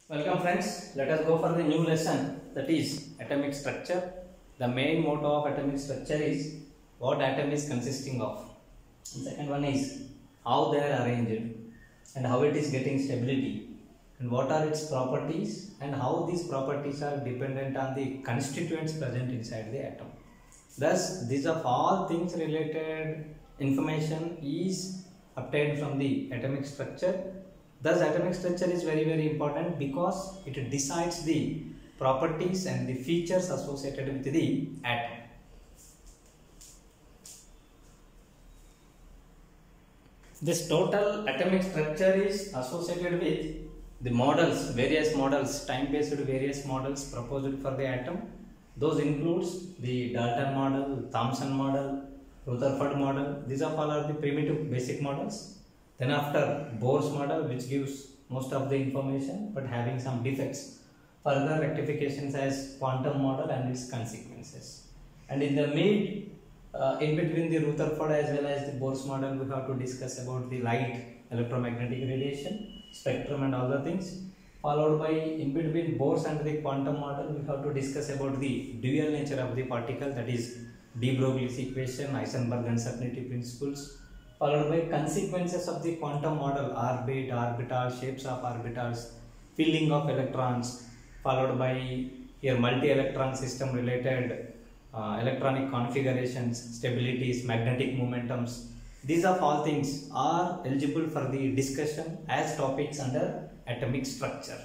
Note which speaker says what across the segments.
Speaker 1: Welcome friends, let us go for the new lesson, that is atomic structure. The main motto of atomic structure is what atom is consisting of. And second one is how they are arranged and how it is getting stability and what are its properties and how these properties are dependent on the constituents present inside the atom. Thus, these of all things related information is obtained from the atomic structure. Thus, atomic structure is very important because it decides the properties and the features associated with the atom. This total atomic structure is associated with the models, various models, time-based various models proposed for the atom. Those includes the Dalton model, Thomson model, Rutherford model. These are all are the primitive basic models. Then after Bohr's model, which gives most of the information but having some defects. Further rectifications as quantum model and its consequences. And in the mid, in between the Rutherford as well as the Bohr's model, we have to discuss about the light, electromagnetic radiation, spectrum and all the things. Followed by in between Bohr's and the quantum model, we have to discuss about the dual nature of the particle, that is de Broglie's equation, Heisenberg uncertainty principles. Followed by consequences of the quantum model, orbit, orbital, shapes of orbitals, filling of electrons, followed by here multi-electron system related electronic configurations, stabilities, magnetic momentums. These of all things are eligible for the discussion as topics under atomic structure.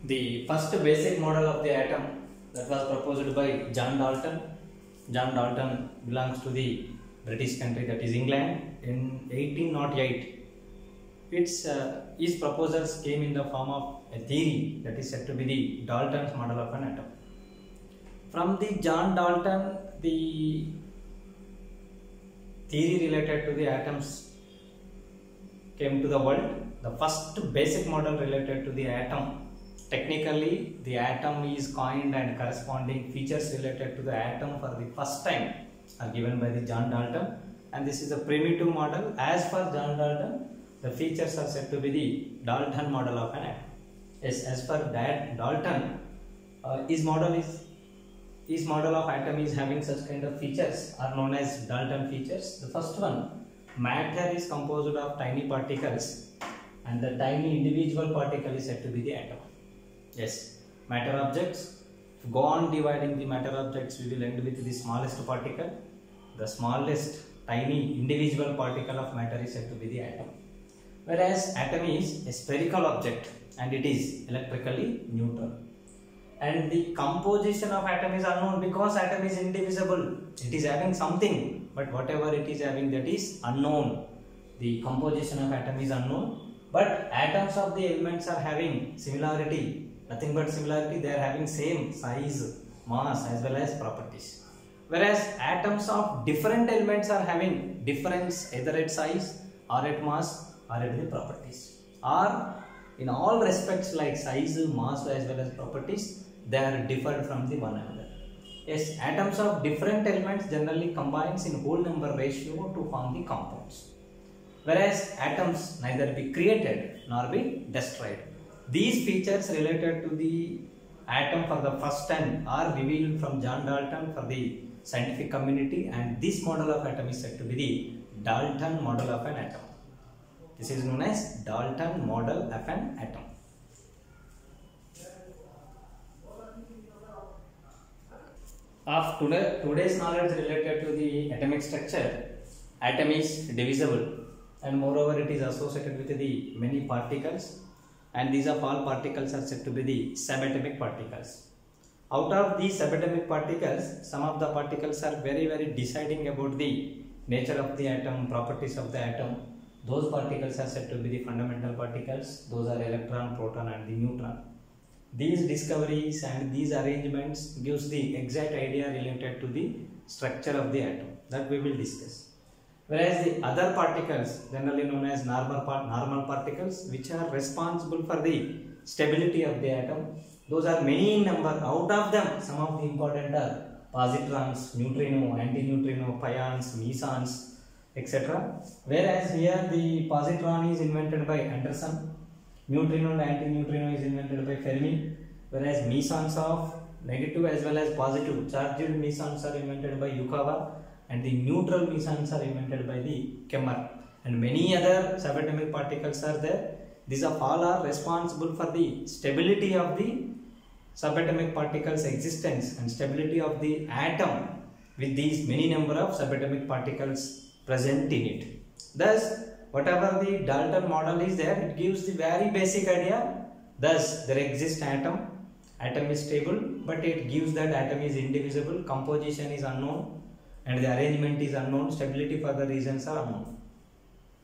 Speaker 1: The first basic model of the atom that was proposed by John Dalton. John Dalton belongs to the British country, that is England, in 1808. His proposals came in the form of a theory that is said to be the Dalton's model of an atom. From the John Dalton, the theory related to the atoms came to the world. The first basic model related to the atom. Technically, the atom is coined and corresponding features related to the atom for the first time are given by the John Dalton, and this is a primitive model. As per John Dalton, the features are said to be the Dalton model of an atom. Yes, as per that Dalton, his model of atom is having such kind of features are known as Dalton features. The first one, matter is composed of tiny particles, and the tiny individual particle is said to be the atom. Yes, matter objects. Go on dividing the matter objects, we will end with the smallest particle. The smallest tiny individual particle of matter is said to be the atom. Whereas atom is a spherical object and it is electrically neutral. And the composition of atom is unknown because atom is indivisible. It is having something, but whatever it is having, that is unknown. The composition of atom is unknown, but atoms of the elements are having similarity. Nothing but similarity, they are having same size, mass as well as properties. Whereas atoms of different elements are having difference either at size or at mass or at the properties. Or in all respects like size, mass as well as properties, they are different from the one another. Yes, atoms of different elements generally combines in whole number ratio to form the compounds. Whereas atoms neither be created nor be destroyed. These features related to the atom for the first time are revealed from John Dalton for the scientific community, and this model of atom is said to be the Dalton model of an atom. This is known as Dalton model of an atom. Of today's knowledge related to the atomic structure, atom is divisible and moreover it is associated with the many particles. And these of all particles are said to be the subatomic particles. Out of these subatomic particles, some of the particles are very deciding about the nature of the atom, properties of the atom. Those particles are said to be the fundamental particles. Those are electron, proton and the neutron. These discoveries and these arrangements gives the exact idea related to the structure of the atom that we will discuss. Whereas the other particles, generally known as normal particles, which are responsible for the stability of the atom, those are many in number. Out of them, some of the important are positrons, neutrino, antineutrino, pions, mesons, etc. Whereas here the positron is invented by Anderson, neutrino and antineutrino is invented by Fermi, whereas mesons of negative as well as positive charged mesons are invented by Yukawa, and the neutral mesons are invented by the Kemmer, and many other subatomic particles are there. These all are responsible for the stability of the subatomic particles existence and stability of the atom with these many number of subatomic particles present in it. Thus, whatever the Dalton model is there, it gives the very basic idea. Thus, there exists atom is stable, but it gives that atom is indivisible, composition is unknown, and the arrangement is unknown, stability for the reasons are unknown.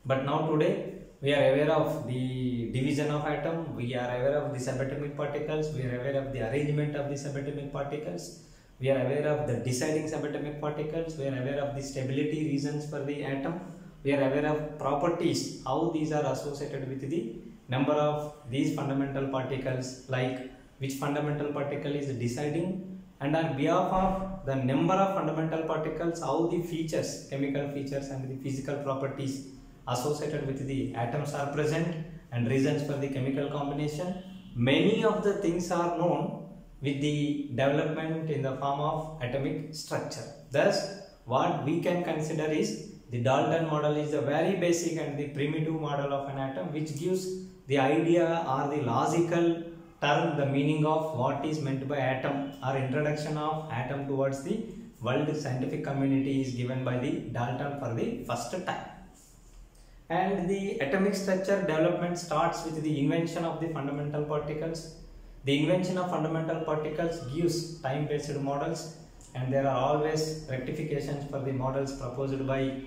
Speaker 1: But now today, we are aware of the division of atom, we are aware of the subatomic particles, we are aware of the arrangement of the subatomic particles, we are aware of the deciding subatomic particles, we are aware of the stability reasons for the atom, we are aware of properties, how these are associated with the number of these fundamental particles, like which fundamental particle is deciding, and on behalf of the number of fundamental particles, how the features, chemical features and the physical properties associated with the atoms are present, and reasons for the chemical combination. Many of the things are known with the development in the form of atomic structure. Thus, what we can consider is the Dalton model is a very basic and the primitive model of an atom, which gives the idea or the logical term, the meaning of what is meant by atom, or introduction of atom towards the world scientific community is given by the Dalton for the first time. And the atomic structure development starts with the invention of the fundamental particles. The invention of fundamental particles gives time-based models, and there are always rectifications for the models followed by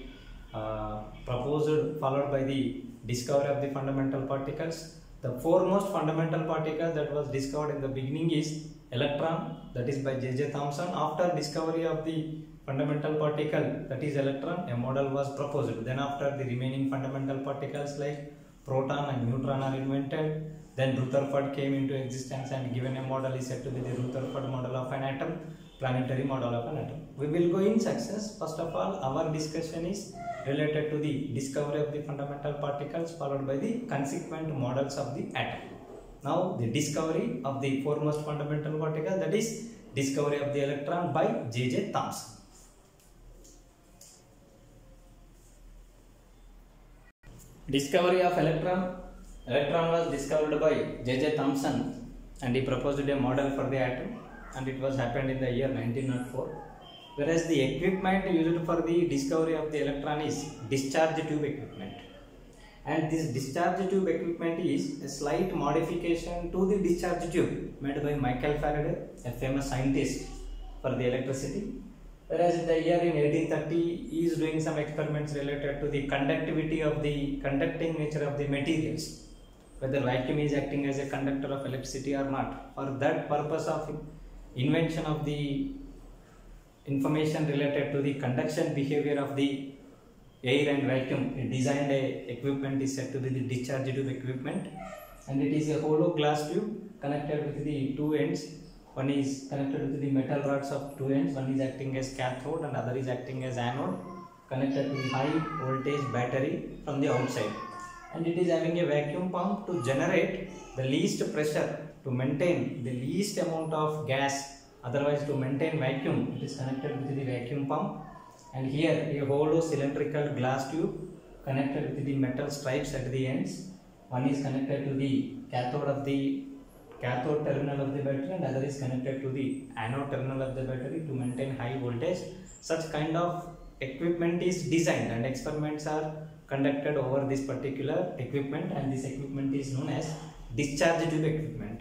Speaker 1: the discovery of the fundamental particles. The foremost fundamental particle that was discovered in the beginning is electron, that is by J.J. Thomson. After discovery of the fundamental particle, that is electron, a model was proposed. Then after the remaining fundamental particles like proton and neutron are invented. Then Rutherford came into existence and given a model is said to be the Rutherford model of an atom, planetary model of an atom. We will go in success. First of all, our discussion is related to the discovery of the fundamental particles followed by the consequent models of the atom. Now the discovery of the foremost fundamental particle, that is discovery of the electron by J.J. Thomson. Discovery of electron. Electron was discovered by J.J. Thomson, and he proposed a model for the atom, and it was happened in the year 1904. Whereas the equipment used for the discovery of the electron is discharge tube equipment, and this discharge tube equipment is a slight modification to the discharge tube made by Michael Faraday, a famous scientist for the electricity. Whereas in the year in 1830, he is doing some experiments related to the conductivity of the conducting nature of the materials, whether vacuum is acting as a conductor of electricity or not. For that purpose of invention of the information related to the conduction behavior of the air and vacuum, he designed a equipment is said to be the discharge tube equipment, and it is a hollow glass tube connected with the two ends. One is connected with the metal rods of two ends, one is acting as cathode and other is acting as anode, connected to the high voltage battery from the outside. And it is having a vacuum pump to generate the least pressure, to maintain the least amount of gas, otherwise to maintain vacuum, it is connected with the vacuum pump. And here a hollow cylindrical glass tube connected with the metal stripes at the ends. One is connected to the cathode terminal of the battery, and other is connected to the anode terminal of the battery to maintain high voltage. Such kind of equipment is designed and experiments are conducted over this particular equipment, and this equipment is known as discharge tube equipment.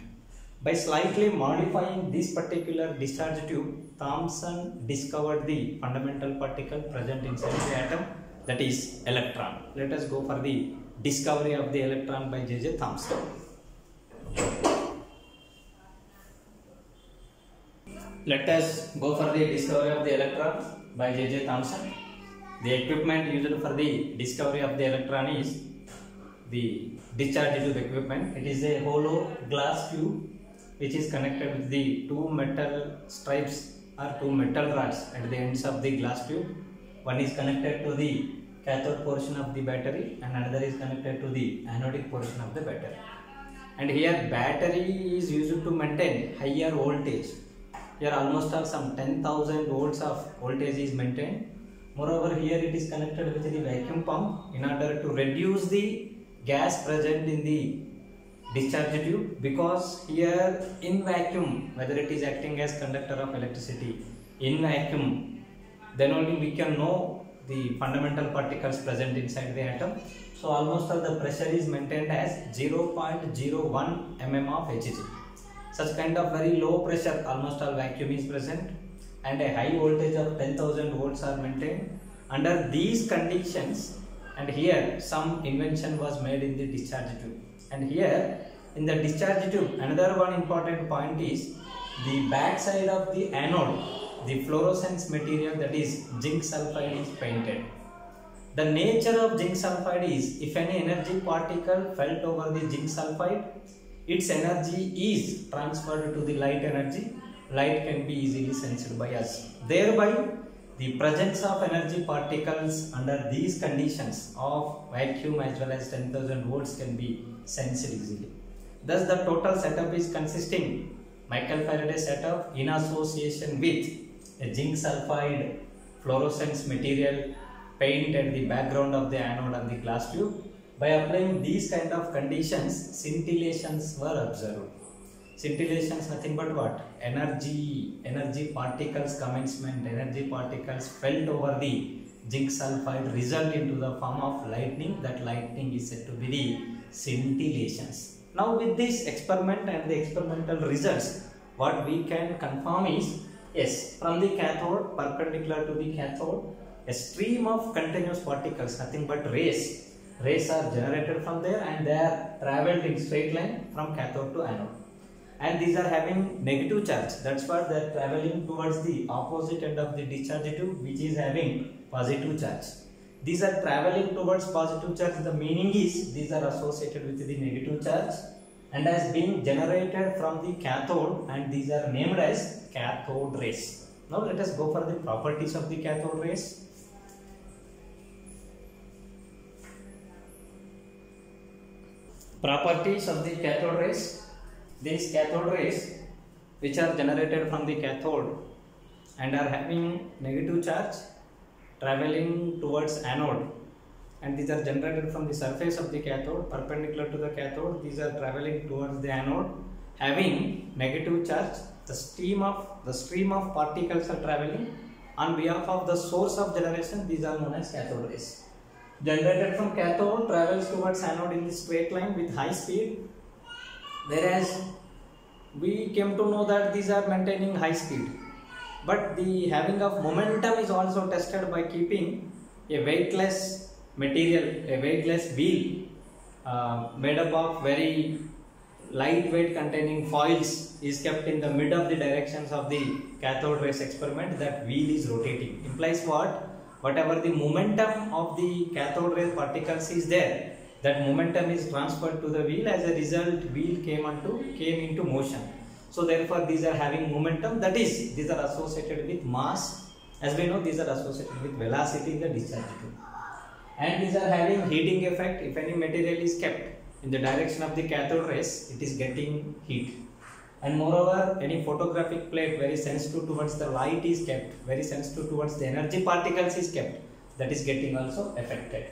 Speaker 1: By slightly modifying this particular discharge tube, Thomson discovered the fundamental particle present inside the atom, that is electron. Let us go for the discovery of the electron by J.J. Thomson. Let us go for the discovery of the electron by J.J. Thomson. The equipment used for the discovery of the electron is the discharge tube equipment. It is a hollow glass tube which is connected with the two metal stripes or two metal rods at the ends of the glass tube. One is connected to the cathode portion of the battery and another is connected to the anodic portion of the battery. And here battery is used to maintain higher voltage. Here almost some 10,000 volts of voltage is maintained. Moreover, here it is connected with the vacuum pump in order to reduce the gas present in the discharge tube, because here in vacuum, whether it is acting as conductor of electricity, in vacuum, then only we can know the fundamental particles present inside the atom. So almost all the pressure is maintained as 0.01 mm of Hg. Such kind of very low pressure, almost all vacuum is present, and a high voltage of 10,000 volts are maintained. Under these conditions, and here some invention was made in the discharge tube. And here in the discharge tube, another one important point is the back side of the anode, the fluorescence material, that is zinc sulfide, is painted. The nature of zinc sulfide is, if any energy particle felt over the zinc sulfide, its energy is transferred to the light energy. Light can be easily sensed by us. Thereby, the presence of energy particles under these conditions of vacuum as well as 10,000 volts can be sensed easily. Thus, the total setup is consisting Michael Faraday setup in association with a zinc sulfide fluorescence material paint at the background of the anode on the glass tube. By applying these kind of conditions, scintillations were observed. Scintillations nothing but what? Energy particles commencement, energy particles felt over the zinc sulfide result into the form of lightning. That lightning is said to be the scintillations. Now with this experiment and the experimental results, what we can confirm is, yes, from the cathode, perpendicular to the cathode, a stream of continuous particles, nothing but rays are generated from there, and they are travelled in straight line from cathode to anode. And these are having negative charge. That's why they are travelling towards the opposite end of the discharge tube, which is having positive charge. These are travelling towards positive charge. The meaning is these are associated with the negative charge and as being generated from the cathode, and these are named as cathode rays. Now let us go for the properties of the cathode rays. Properties of the cathode rays. These cathode rays, which are generated from the cathode and are having negative charge, traveling towards anode, and these are generated from the surface of the cathode perpendicular to the cathode. These are traveling towards the anode having negative charge. The stream of particles are traveling on behalf of the source of generation. These are known as cathode rays. Generated from cathode travels towards anode in the straight line with high speed, whereas we came to know that these are maintaining high speed, but the having of momentum is also tested by keeping a weightless material, a weightless wheel made up of very lightweight containing foils is kept in the mid of the directions of the cathode rays experiment. That wheel is rotating. Implies what? Whatever the momentum of the cathode ray particles is there, that momentum is transferred to the wheel. As a result, wheel came into motion. So therefore these are having momentum, that is, these are associated with mass. As we know, these are associated with velocity in the discharge tube. And these are having heating effect. If any material is kept in the direction of the cathode rays, it is getting heat. And moreover, any photographic plate very sensitive towards the light is kept, very sensitive towards the energy particles is kept, that is getting also affected.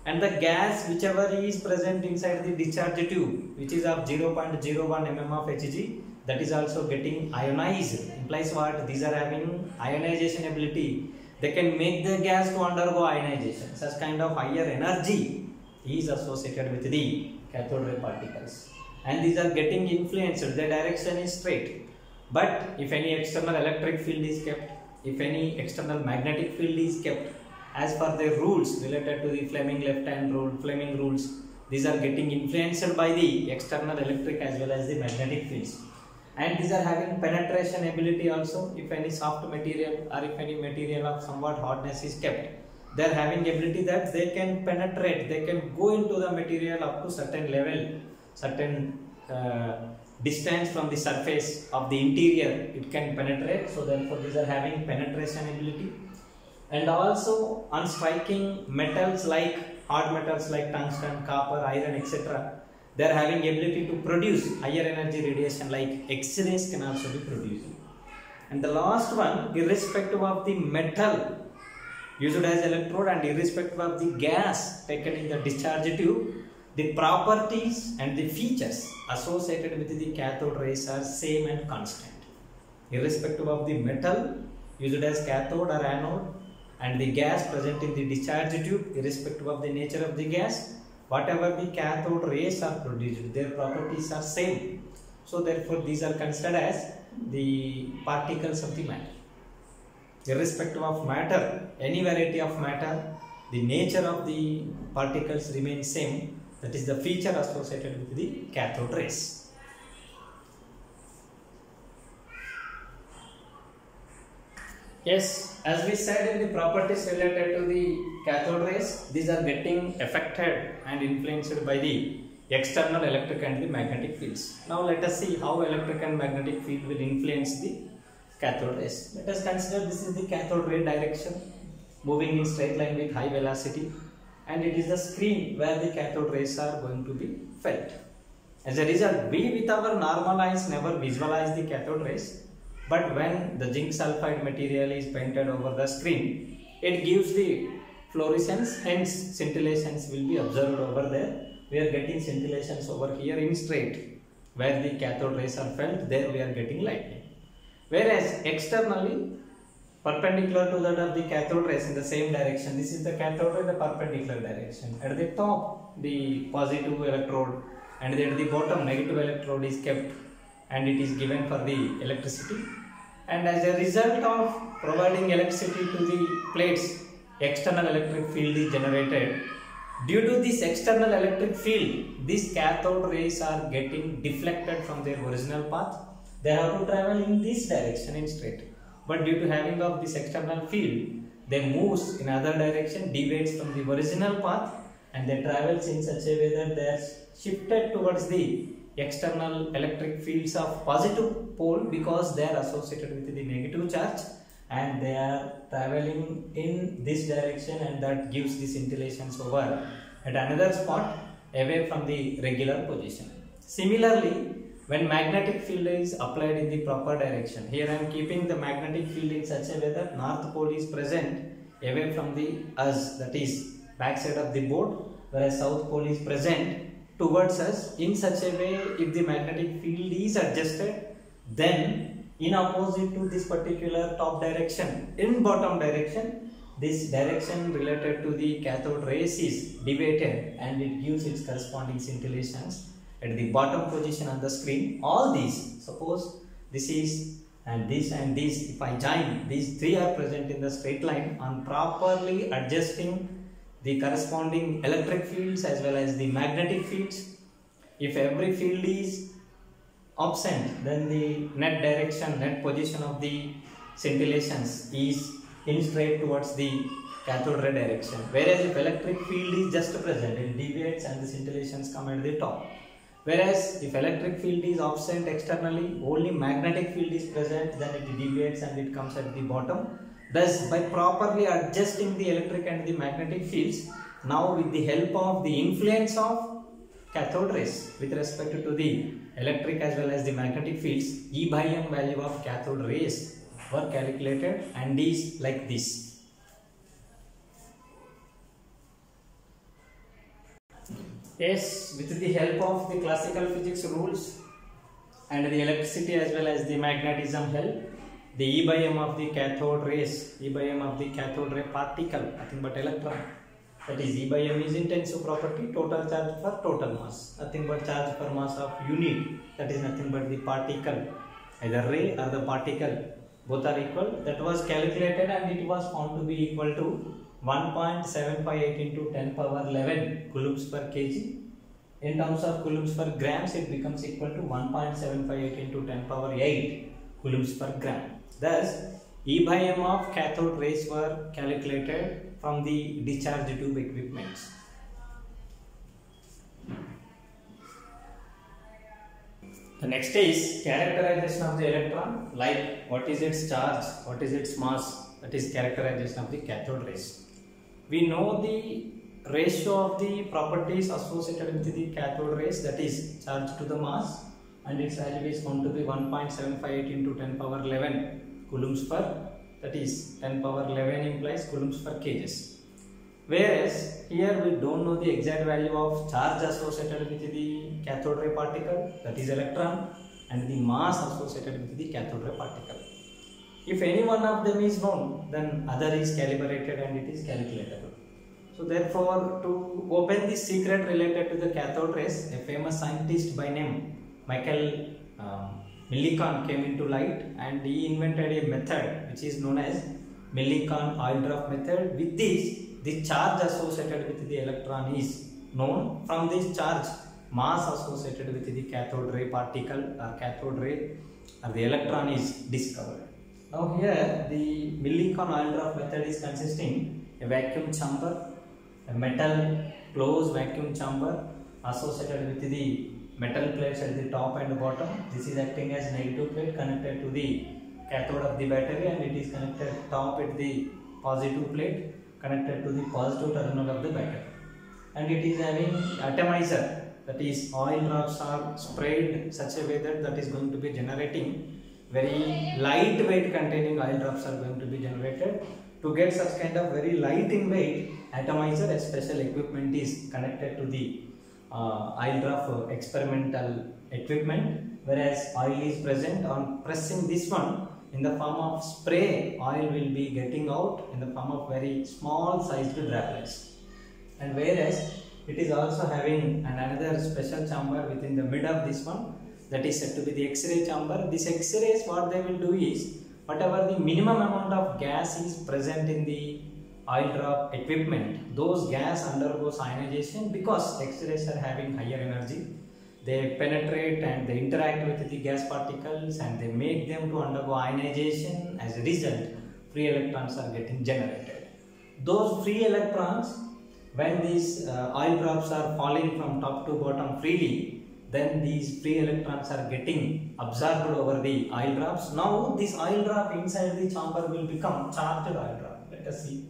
Speaker 1: And the gas whichever is present inside the discharge tube, which is of 0.01 mm of Hg, that is also getting ionized. Implies what? These are having ionization ability. They can make the gas to undergo ionization. Such kind of higher energy is associated with the cathode ray particles. And these are getting influenced, their direction is straight. But if any external electric field is kept, if any external magnetic field is kept, as per the rules related to the Fleming left-hand rule, Fleming rules, these are getting influenced by the external electric as well as the magnetic fields. And these are having penetration ability also. If any soft material or if any material of somewhat hardness is kept, they are having ability that they can penetrate, they can go into the material up to certain level, certain distance from the surface of the interior, it can penetrate. So therefore these are having penetration ability. and also on striking metals like hard metals like tungsten, copper, iron, etc. They are having ability to produce higher energy radiation like X-rays can also be produced. And the last one, irrespective of the metal used as electrode and irrespective of the gas taken in the discharge tube, the properties and the features associated with the cathode rays are same and constant. Irrespective of the metal used as cathode or anode and the gas present in the discharge tube, irrespective of the nature of the gas, whatever the cathode rays are produced, their properties are same. So therefore these are considered as the particles of the matter. Irrespective of matter, any variety of matter, the nature of the particles remains same. That is the feature associated with the cathode rays. Yes, as we said in the properties related to the cathode rays, these are getting affected and influenced by the external electric and the magnetic fields. Now let us see how electric and magnetic field will influence the cathode rays. Let us consider this is the cathode ray direction moving in straight line with high velocity, and it is the screen where the cathode rays are going to be felt. As a result, we with our normal eyes never visualize the cathode rays, but when the zinc sulfide material is painted over the screen, it gives the fluorescence, hence scintillations will be observed over there. We are getting scintillations over here in straight, where the cathode rays are felt, there we are getting lightning. Whereas externally, perpendicular to that of the cathode rays in the same direction, this is the cathode ray, the perpendicular direction. At the top, the positive electrode, and at the bottom, negative electrode is kept, and it is given for the electricity. And as a result of providing electricity to the plates, external electric field is generated. Due to this external electric field, these cathode rays are getting deflected from their original path. They have to travel in this direction in straight. But due to having of this external field, they move in other direction, deviates from the original path, and they travels in such a way that they are shifted towards the external electric fields of positive pole because they are associated with the negative charge, and they are traveling in this direction, and that gives the scintillations over at another spot away from the regular position. Similarly, when magnetic field is applied in the proper direction, here I am keeping the magnetic field in such a way that north pole is present away from the us, that is back side of the board, whereas south pole is present towards us. In such a way, if the magnetic field is adjusted, then in opposite to this particular top direction, in bottom direction, this direction related to the cathode rays is deviated, and it gives its corresponding scintillations at the bottom position on the screen. All these, suppose this is and this, if I join, these three are present in the straight line. On properly adjusting the corresponding electric fields as well as the magnetic fields, if every field is absent, then the net direction, net position of the scintillations is in straight towards the cathode ray direction. Whereas if electric field is just present, it deviates and the scintillations come at the top. Whereas if electric field is absent externally, only magnetic field is present, then it deviates and it comes at the bottom. Thus, by properly adjusting the electric and the magnetic fields, now with the help of the influence of cathode rays with respect to the electric as well as the magnetic fields, E by M value of cathode rays were calculated, and is like this. Yes, with the help of the classical physics rules and the electricity as well as the magnetism help, the E by M of the cathode rays, E by M of the cathode ray particle, nothing but electron, that is E by M is intensive property, total charge for total mass, nothing but charge per mass of unit, that is nothing but the particle, either ray or the particle, both are equal. That was calculated and it was found to be equal to 1.758 into 10 power 11 coulombs per kg. In terms of coulombs per grams, it becomes equal to 1.758 into 10 power 8 coulombs per gram. Thus, E by M of cathode rays were calculated from the discharge tube equipments. The next is characterization of the electron, like what is its charge, what is its mass, that is characterization of the cathode rays. We know the ratio of the properties associated with the cathode rays, that is charge to the mass, and its value is found to be 1.758 into 10 power 11 coulombs per, that is 10 power 11 implies coulombs per kgs. Whereas here we don't know the exact value of charge associated with the cathode ray particle, that is electron, and the mass associated with the cathode ray particle. If any one of them is known, then other is calibrated and it is calculatable. So therefore, to open the secret related to the cathode rays, a famous scientist by name Michael Millikan came into light, and he invented a method which is known as Millikan oil drop method. With this, the charge associated with the electron is known. From this charge, mass associated with the cathode ray particle or cathode ray or the electron is discovered. Now here the Millikan oil drop method is consisting a vacuum chamber, a metal closed vacuum chamber associated with the metal plates at the top and bottom. This is acting as negative plate connected to the cathode of the battery, and it is connected top at the positive plate connected to the positive terminal of the battery. And it is having atomizer, that is oil drops are sprayed such a way that is going to be generating very lightweight containing oil drops are going to be generated. To get such kind of very light in weight atomizer, a special equipment is connected to the oil drop experimental equipment, whereas oil is present. On pressing this one, in the form of spray, oil will be getting out in the form of very small sized droplets. And whereas it is also having another special chamber within the mid of this one, that is said to be the X-ray chamber. This X-rays, what they will do is, whatever the minimum amount of gas is present in the oil drop equipment, those gas undergoes ionization because X-rays are having higher energy. They penetrate and they interact with the gas particles and they make them to undergo ionization. As a result, free electrons are getting generated. Those free electrons, when these oil drops are falling from top to bottom freely, then these free electrons are getting absorbed over the oil drops. Now this oil drop inside the chamber will become charged oil drop. Let us see.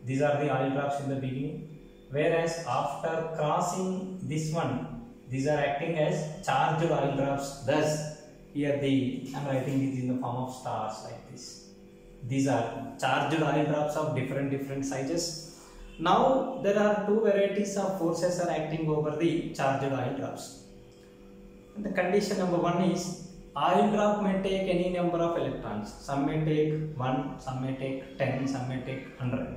Speaker 1: These are the oil drops in the beginning, whereas after crossing this one, these are acting as charged oil drops. Thus, here I am writing this in the form of stars like this. These are charged oil drops of different sizes. Now, there are two varieties of forces are acting over the charged oil drops. And the condition number one is, oil drop may take any number of electrons. Some may take 1, some may take 10, some may take 100.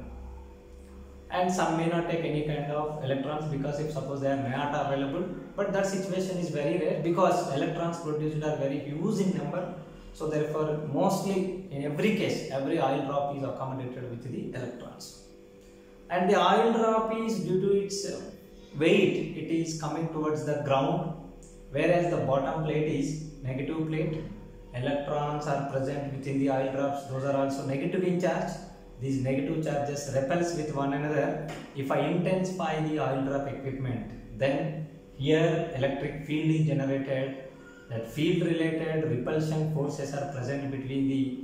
Speaker 1: And some may not take any kind of electrons because if suppose they are not available, but that situation is very rare because electrons produced are very huge in number. So therefore, mostly in every case, every oil drop is accommodated with the electrons. And the oil drop is, due to its weight, it is coming towards the ground, whereas the bottom plate is negative plate. Electrons are present within the oil drops, those are also negative in charge. These negative charges repels with one another. If I intensify the oil drop equipment, then here electric field is generated. That field related repulsion forces are present between the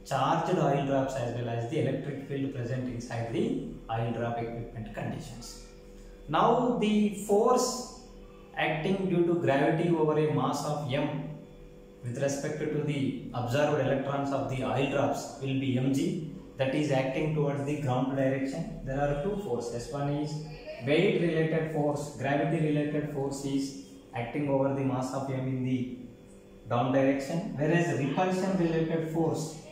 Speaker 1: charged oil drops as well as the electric field present inside the oil drop equipment conditions. Now the force acting due to gravity over a mass of m with respect to the observed electrons of the oil drops will be mg. That is acting towards the ground direction. There are two forces. One is weight related force, gravity related force is acting over the mass of m in the down direction, whereas repulsion related force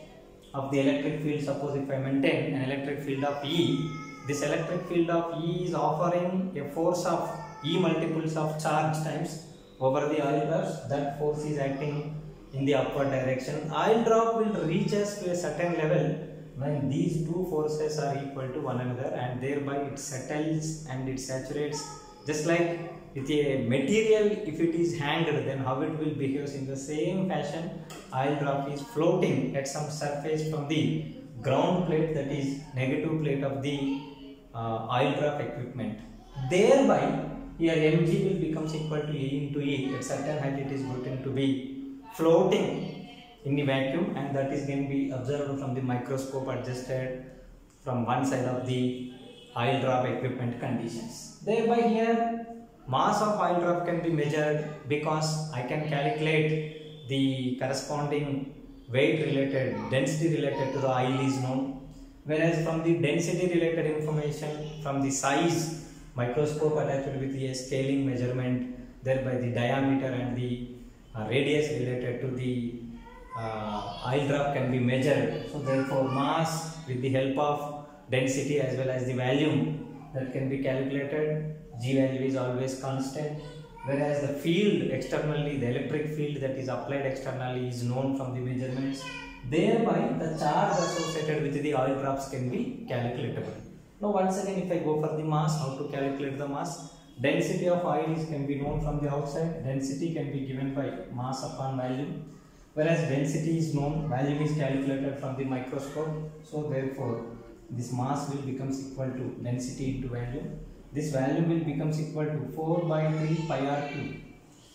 Speaker 1: of the electric field, suppose if I maintain an electric field of E, this electric field of E is offering a force of E multiples of charge times over the oil drops. That force is acting in the upward direction. Oil drop will reach us to a certain level when these two forces are equal to one another, and thereby it settles and it saturates. Just like with a material, if it is hanged, then how it will behave, in the same fashion oil drop is floating at some surface from the ground plate, that is negative plate of the oil drop equipment. Thereby here mg will becomes equal to E into E. At certain height it is going to be floating in the vacuum, and that is going to be observed from the microscope adjusted from one side of the oil drop equipment conditions. Thereby here mass of oil drop can be measured because I can calculate the corresponding weight related, density related to the oil is known, whereas from the density related information from the size microscope attached with the scaling measurement, thereby the diameter and the radius related to the oil drop can be measured. So therefore mass with the help of density as well as the volume that can be calculated. G value is always constant, whereas the field externally, the electric field that is applied externally is known from the measurements. Thereby the charge associated with the oil drops can be calculatable. Now once again, if I go for the mass, how to calculate the mass? Density of oil can be known from the outside. Density can be given by mass upon volume, whereas density is known, volume is calculated from the microscope. So therefore this mass will becomes equal to density into volume. This value will becomes equal to 4 by 3 pi r cube.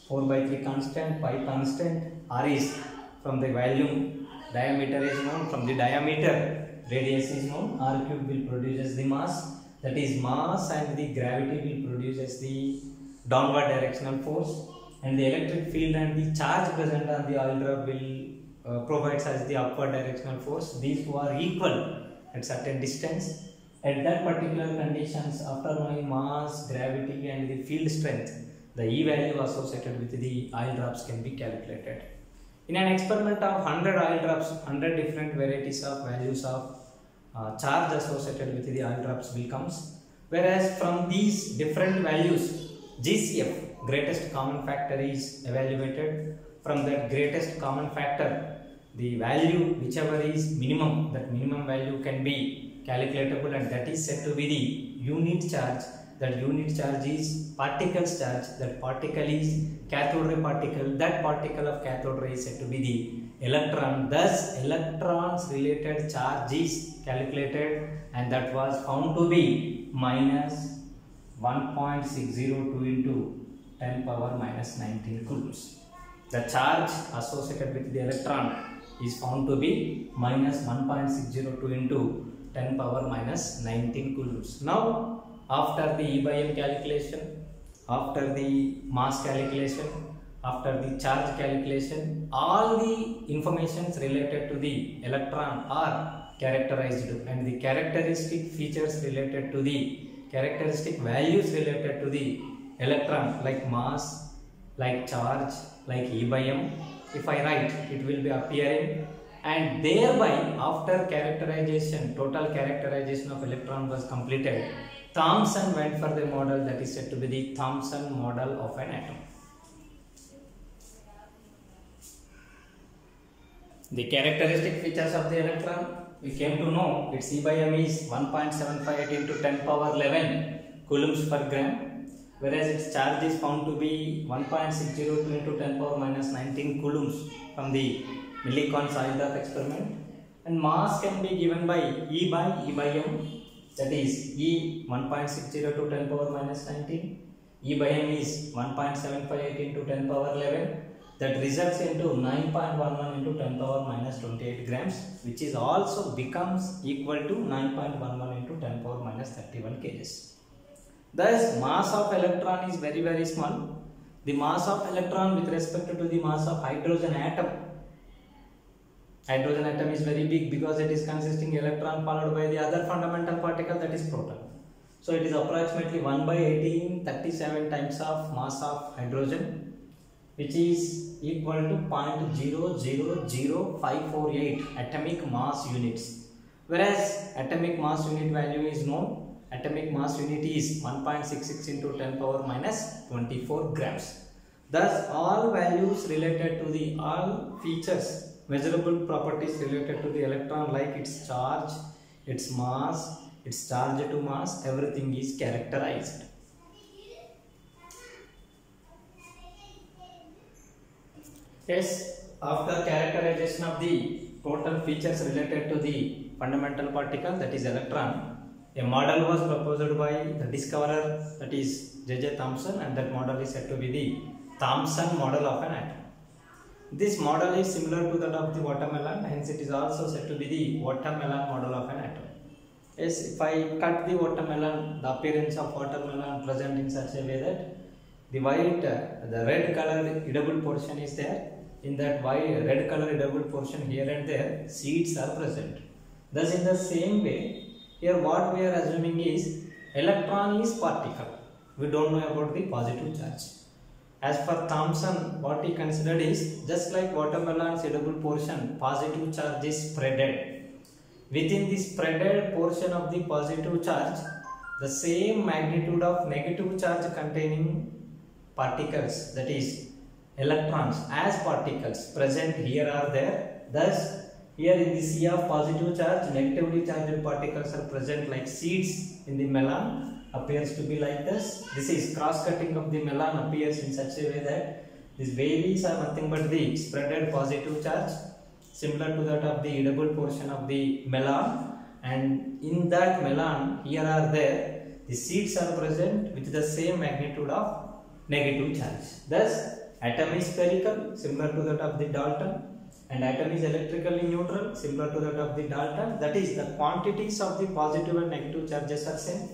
Speaker 1: 4 by 3 constant, pi constant, r is from the volume, diameter is known, from the diameter radius is known, r cube will produce the mass, that is mass, and the gravity will produce the downward directional force, and the electric field and the charge present on the oil drop will provides as the upward directional force. These two are equal at certain distance. At that particular conditions, after knowing mass, gravity and the field strength, the E value associated with the oil drops can be calculated. In an experiment of 100 oil drops, 100 different varieties of values of charge associated with the oil drops will comes, whereas from these different values, GCF, greatest common factor, is evaluated. From that greatest common factor, the value whichever is minimum, that minimum value can be calculatable, and that is said to be the unit charge. That unit charge is particles charge, that particle is cathode ray particle, that particle of cathode ray is said to be the electron. Thus electrons related charge is calculated, and that was found to be minus 1.602 into 10 power minus 19 coulombs. The charge associated with the electron is found to be minus 1.602 into 10 power minus 19 coulombs. Now after the E by M calculation, after the mass calculation, after the charge calculation, all the informations related to the electron are characterized, and the characteristic features related to the characteristic values related to the electron, like mass, like charge, like E by M, if I write, it will be appearing. And thereby after characterization, total characterization of electron was completed, Thomson went for the model that is said to be the Thomson model of an atom. The characteristic features of the electron, we came to know its E by M is 1.758 into 10 power 11 coulombs per gram, whereas its charge is found to be 1.602 into 10 power minus 19 coulombs from the Millikan's oil drop experiment. And mass can be given by E by M, that is E 1.602 to 10 power minus 19, E by M is 1.758 into 10 power 11, that results into 9.11 into 10 power minus 28 grams, which is also becomes equal to 9.11 into 10 power minus 31 kgs. Thus mass of electron is very, very small. The mass of electron with respect to the mass of hydrogen atom, hydrogen atom is very big because it is consisting electron followed by the other fundamental particle, that is proton. So it is approximately 1 by 1837 times of mass of hydrogen, which is equal to 0.000548 atomic mass units. Whereas atomic mass unit value is known, atomic mass unit is 1.66 into 10 power minus 24 grams. Thus all values related to the all features, measurable properties related to the electron, like its charge, its mass, its charge to mass, everything is characterized. Yes, after characterization of the total features related to the fundamental particle, that is electron, a model was proposed by the discoverer, that is J.J. Thomson, and that model is said to be the Thomson model of an atom. This model is similar to that of the watermelon, hence it is also said to be the watermelon model of an atom. Yes, if I cut the watermelon, the appearance of watermelon present in such a way that the white, the red color edible portion is there. In that white, red color edible portion here and there, seeds are present. Thus, in the same way, here what we are assuming is electron is particle. We don't know about the positive charge. As per Thomson, what he considered is just like watermelon's edible portion, positive charge is spreaded. Within the spreaded portion of the positive charge, the same magnitude of negative charge containing particles, that is electrons as particles present here are there. Thus, here in the sea of positive charge, negatively charged particles are present like seeds in the melon. Appears to be like this. This is cross-cutting of the melon appears in such a way that these vapors are nothing but the spreaded positive charge, similar to that of the edible portion of the melon, and in that melon here are there the seeds are present with the same magnitude of negative charge. Thus, atom is spherical, similar to that of the Dalton, and atom is electrically neutral, similar to that of the Dalton. That is, the quantities of the positive and negative charges are same.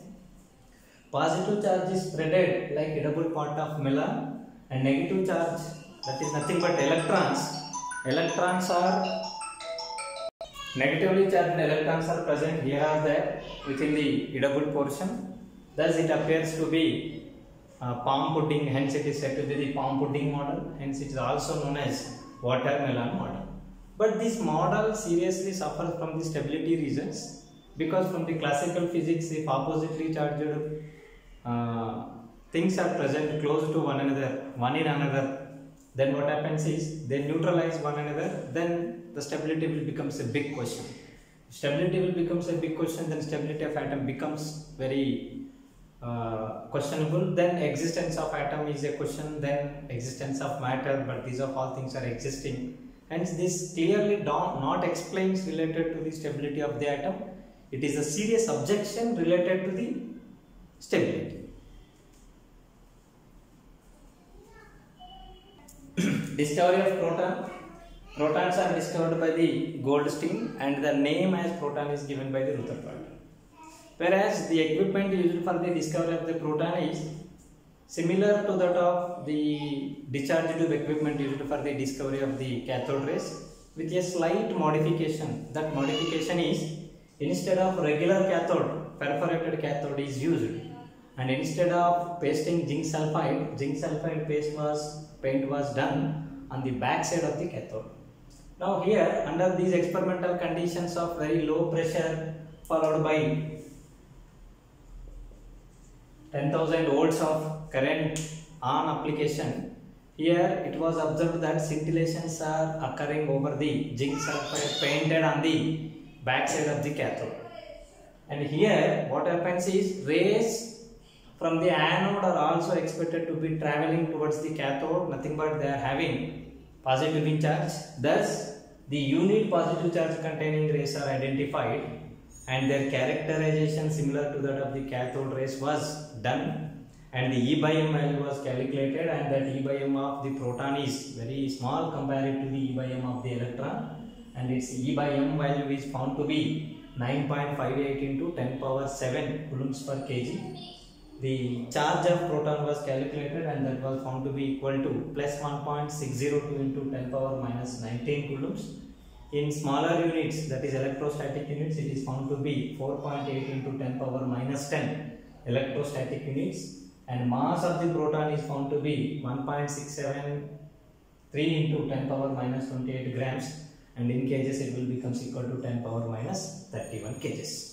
Speaker 1: Positive charge is spreaded like edible part of melon, and negative charge, that is nothing but electrons. Electrons are negatively charged electrons are present here are there within the edible portion. Thus, it appears to be palm pudding. Hence, it is said to be the palm pudding model. Hence, it is also known as watermelon model. But this model seriously suffers from the stability reasons, because from the classical physics, if oppositely charged things are present close to one in another, then what happens is they neutralize one another, then the stability will becomes a big question. Stability will becomes a big question, then stability of atom becomes very questionable. Then existence of atom is a question, then existence of matter, but these of all things are existing. Hence, this clearly not explains related to the stability of the atom. It is a serious objection related to the stability. Discovery of proton. Protons are discovered by the Goldstein, and the name as proton is given by the Rutherford. Whereas the equipment used for the discovery of the proton is similar to that of the discharge tube equipment used for the discovery of the cathode rays, with a slight modification. That modification is, instead of regular cathode, perforated cathode is used, and instead of pasting zinc sulfide paint was done on the back side of the cathode. Now here, under these experimental conditions of very low pressure followed by 10,000 volts of current on application, here it was observed that scintillations are occurring over the zinc sulfide painted on the back side of the cathode. And here what happens is, rays from the anode are also expected to be traveling towards the cathode, nothing but they are having positive charge. Thus, the unit positive charge containing rays are identified, and their characterization similar to that of the cathode rays was done, and the E by M value was calculated, and that E by M of the proton is very small compared to the E by M of the electron, and its E by M value is found to be 9.58 into 10 power 7 coulombs per kg. The charge of proton was calculated, and that was found to be equal to plus 1.602 into 10 power minus 19 coulombs. In smaller units, that is electrostatic units, it is found to be 4.8 into 10 power minus 10 electrostatic units, and mass of the proton is found to be 1.673 into 10 power minus 28 grams, and in kgs it will become equal to 10 power minus 31 kgs.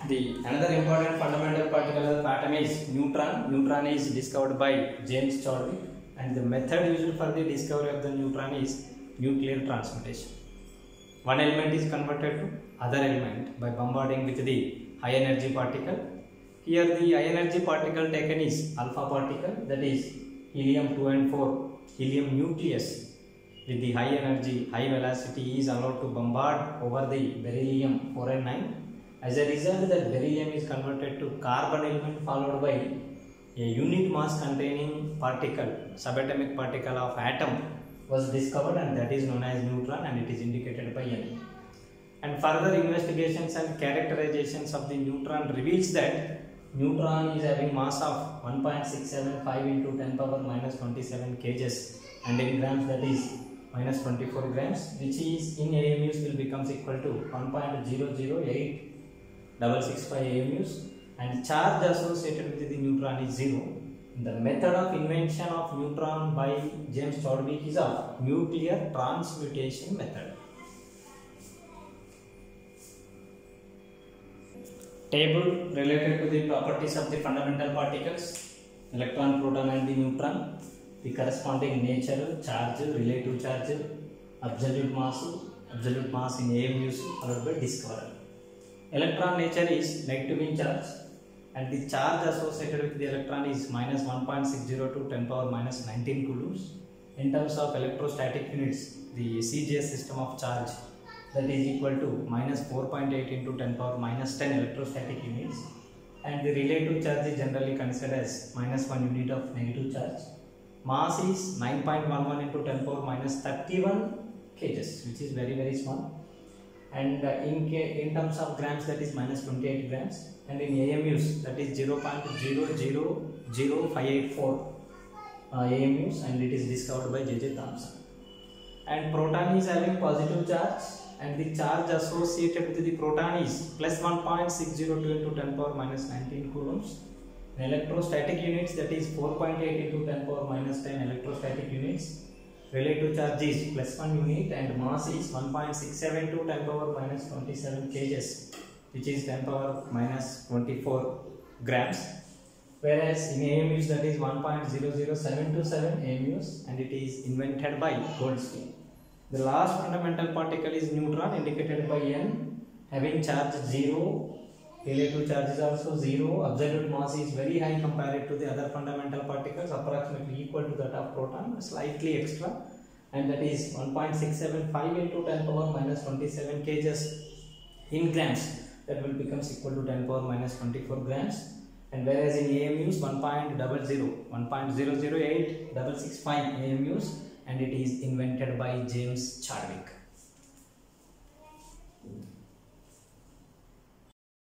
Speaker 1: Another important fundamental particle of atom is neutron. Neutron is discovered by James Chadwick, and the method used for the discovery of the neutron is nuclear transmutation. One element is converted to other element by bombarding with the high energy particle. Here the high energy particle taken is alpha particle, that is helium 2 and 4, helium nucleus with the high energy, high velocity is allowed to bombard over the beryllium 4 and 9. As a result, that beryllium is converted to carbon element followed by a unit mass containing particle, subatomic particle of atom was discovered, and that is known as neutron, and it is indicated by N. And further investigations and characterizations of the neutron reveals that neutron is having mass of 1.675 into 10 power minus 27 kgs, and in grams that is minus 24 grams, which is in AMUs will becomes equal to 1.008665 AMUs, and charge associated with the neutron is 0. The method of invention of neutron by James Chadwick is of nuclear transmutation method. Table related to the properties of the fundamental particles, electron, proton and the neutron, the corresponding nature, charge, relative charge, absolute mass in AMUs followed by discoverer. Electron nature is negative in charge, and the charge associated with the electron is minus 1.602 10 power minus 19 coulombs. In terms of electrostatic units, the CGS system of charge, that is equal to minus 4.8 into 10 power minus 10 electrostatic units, and the relative charge is generally considered as minus 1 unit of negative charge. Mass is 9.11 into 10 power minus 31 kgs, which is very small, and in terms of grams that is minus 28 grams, and in AMUs that is 0.000584 AMUs, and it is discovered by J.J. Thomson. And proton is having positive charge, and the charge associated with the proton is plus 1.602 into 10 power minus 19 coulombs. In electrostatic units, that is 4.8 into 10 power minus 10 electrostatic units. Relative charge is plus 1 unit, and mass is 1.67 to 10 power minus 27 kgs, which is 10 power minus 24 grams. Whereas in AMUs that is 1.00727 AMUs, and it is invented by Goldstein. The last fundamental particle is neutron, indicated by N, having charge 0, relative charge is also 0, absolute mass is very high compared to the other fundamental particles, approximately equal to that of proton, slightly extra, and that is 1.675 into 10 power minus 27 kgs in grams, that will becomes equal to 10 power minus 24 grams. And whereas in AMUs 1.00865 AMUs, and it is invented by James Chadwick.